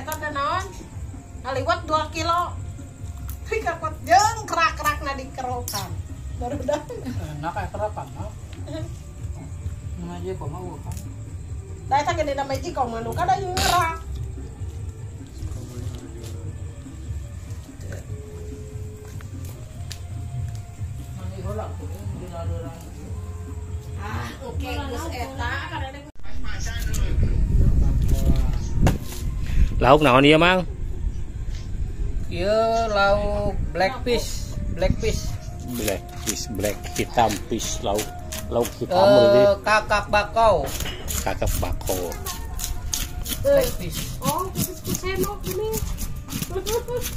eta teh naon? Ngaliwat 2 kilo. Dikakot jeung kerak-kerakna dikerokan. Baru dah. Enak kayak kerapan, mah. Aja kok mau kan. Da eta gede na meji kong manuk kada ngerak. Mandi ulang tuh, Oke, geus eta kadang Lauk naon ieu, Mang? Ieu lauk black fish. Black hitam fish lauk hitam berarti Kakak bakau. kakap bako. Black fish. oh, sendok ini.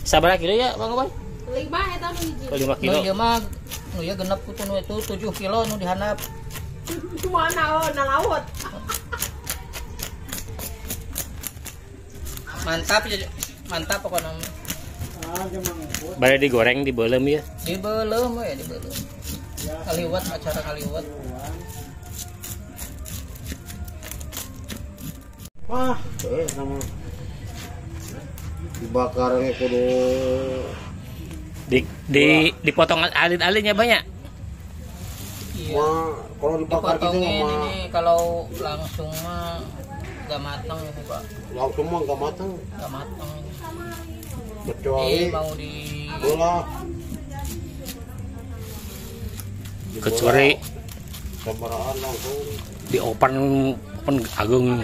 Sabaraha kilo ya, Bang Boy? 5 eta nu hiji. 5 kilo. Nu ieu mah nu ieu genep ku nu itu 7 kilo nu dihandap. Mana na laut. Mantap pokoknya. Bade digoreng dibeulem ya. Dibeulem we dibeulem. Kaliwat acara kaliwat. Wah, sama dibakarnya kudu Dipotong alit-alitnya banyak. Iya. mah kalau dibakar gitu Dipotongin mah ini kalau langsung mah gak matang ini Pak. langsung mah nggak matang Gak matang ini. kecuali Mau di bola Kecuali sabaraan langsung di open agung.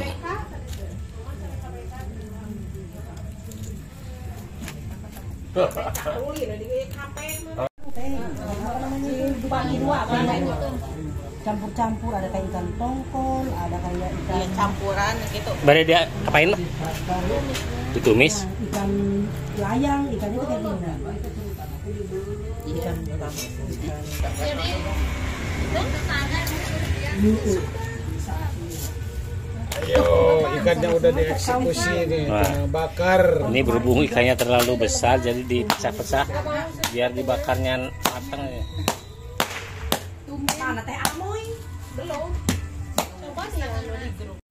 Campur-campur, ada kayak ikan tongkol, ada kayak ikan Campuran gitu. Bade dia apain? Ditumis. ikan layang, ikannya tuh kayak gimana? Ikan Ayo, ikannya udah dieksekusi nih, Wah. bakar. Ini berhubung ikannya terlalu besar jadi dipecah-pecah biar dibakarnya matang ya. mana teh amoy? Belum. Coba sih yang anu di grup.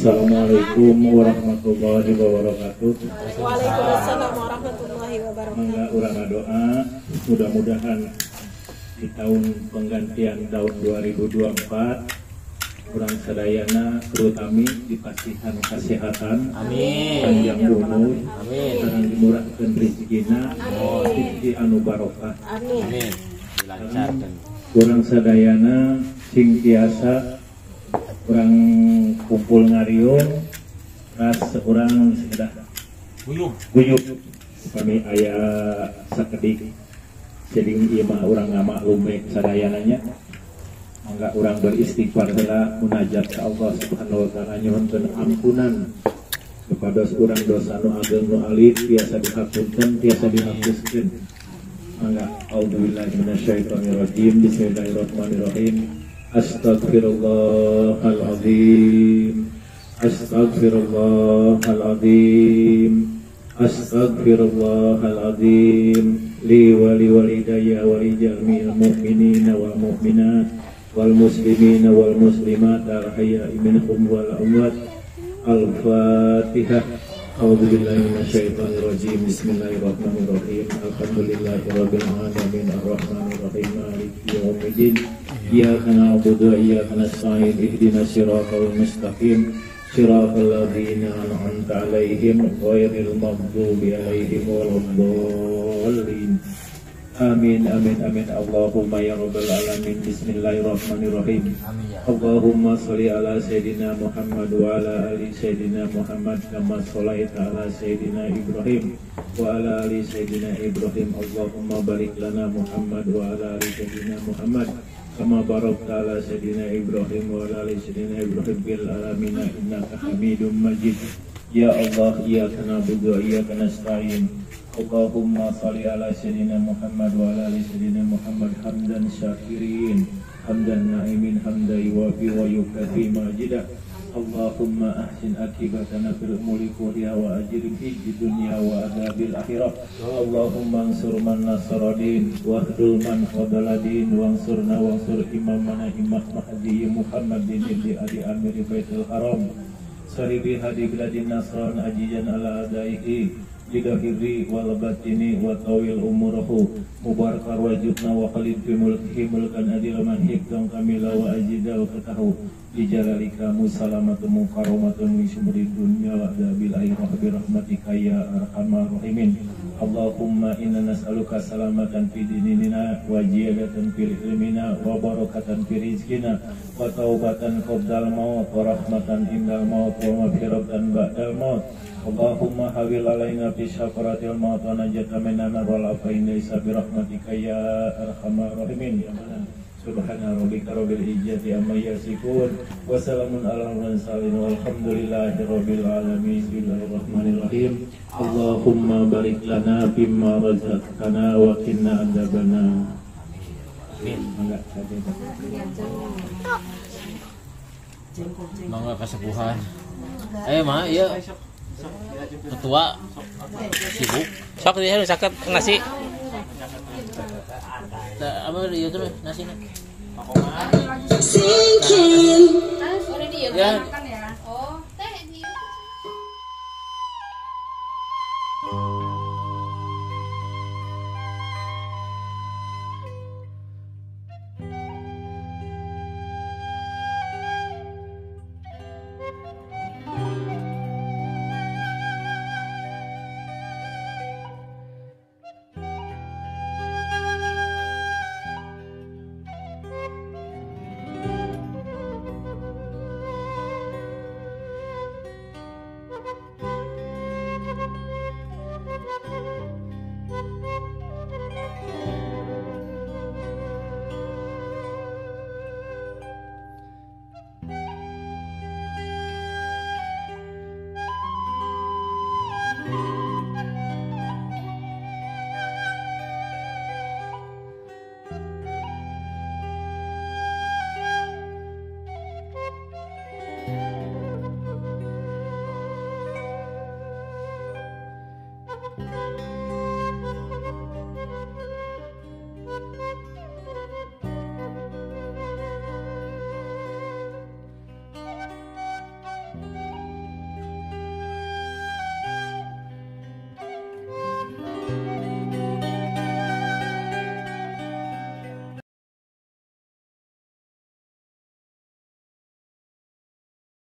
Assalamualaikum warahmatullahi wabarakatuh. Waalaikumsalam warahmatullahi wabarakatuh. Mangga urang doa mudah-mudahan di tahun penggantian tahun 2024 urang sadayana terutami dipasihan kesehatan, panjang umur, sareng dimurahkeun rezekina, rezeki anu barokah. Amin. Dilancarkan. Urang sadayana sing tiasa urang kumpul ngariung ras urang sekedah guyub kami aya sakedik jadi ieu mah urang ngamaklum bae sadayananya mangga urang beristighfar heula munajat ka Allah Subhanahu wa taala nyuhunkeun ampunan kepada urang dosa nu ageng nu alit tiasa dihapunten tiasa dihapuskeun mangga auzubillahi minasyaitonir rajim bismillahirrahmanirrahim. Astaghfirullahaladzim. Astaghfirullahaladzim. Astaghfirullahaladzim. Li wali walidayya wali jami'il mu'minina wal mu'minat wal muslimina wal muslimat al hayya'i minhum wal amwat. Al-Fatihah. A'udzubillahi minasyaitonir rajim. Bismillahirrahmanirrahim. Alhamdulillahirabbil alamin arrahmanir rahim maliki yaumiddin. Iyyaka na'budu wa iyyaka nasta'in ihdinas siratal mustaqim siratal ladzina an'amta 'alaihim ghairil maghdubi 'alaihim waladdallin. Amin amin amin. Allahumma ya rabbal alamin. Bismillahirrahmanirrahim. Allahumma sholli ala sayidina Muhammad wa ala ali sayidina Muhammad kama sholaita ala sayidina Ibrahim wa ala ali sayidina Ibrahim. Allahumma barik lana Muhammad wa ala ali sayidina Muhammad kama barakta ala sayidina Ibrahim wa ala ali sayidina Ibrahim bil alamin innaka Hamidum Majid. Ya Allah, iyyaka na'budu wa iyyaka nasta'in. Allahumma shalli ala sayyidina Muhammad wa ala ali sayyidina Muhammad hamdan syakirin, hamdan na'imin, hamdan yuwafi wa yukafi majidah. Allahumma ahsin akibatana fil umuri kulliha wa ajirna fid dunya wa adzabil akhirah. Allahumma ansur man nasradin wa khdul man khadaladin wa ansurna wa ansur imamana Imam Mahdi Muhammadin di amir Baitul Haram. Saribi hadi biladin nasran ajijan ala adaihi lidahiri wal batini wa tawil umurahu mubarakar wajudna wa khalid fi mulkihi mulkan adil man hibdan kamila wa ajidal katahu lijalalika musalamatun mukaromatun wisumri dunya wa adabil akhirah birahmatika ya arhamar rahimin. Allahumma inna nas'aluka salamatan fi dinina wa jiyadatan fil ilmina wa barakatan fi rizkina wa taubatan qabdal maut wa rahmatan indal maut wa maghfiratan ba'dal maut. Allahumma hawil alaina fi syafaratil maut wa najata minan nar wal afain laysa bi rahmatika ya arhamar rahimin. Subhana rabbika rabbil izzati amma yasifun wa salamun alal mursalin walhamdulillahi rabbil alamin. Bismillahirrahmanirrahim. Allahumma barik lana bimma razaqtana wa qina adzabannar. Amin. Mangga kasepuhan. Mah ieu ketua sibuk. Sok dia harus sakit nasi. Apa dia tuh nasinya? Udah dia makan ya. Oh, teh.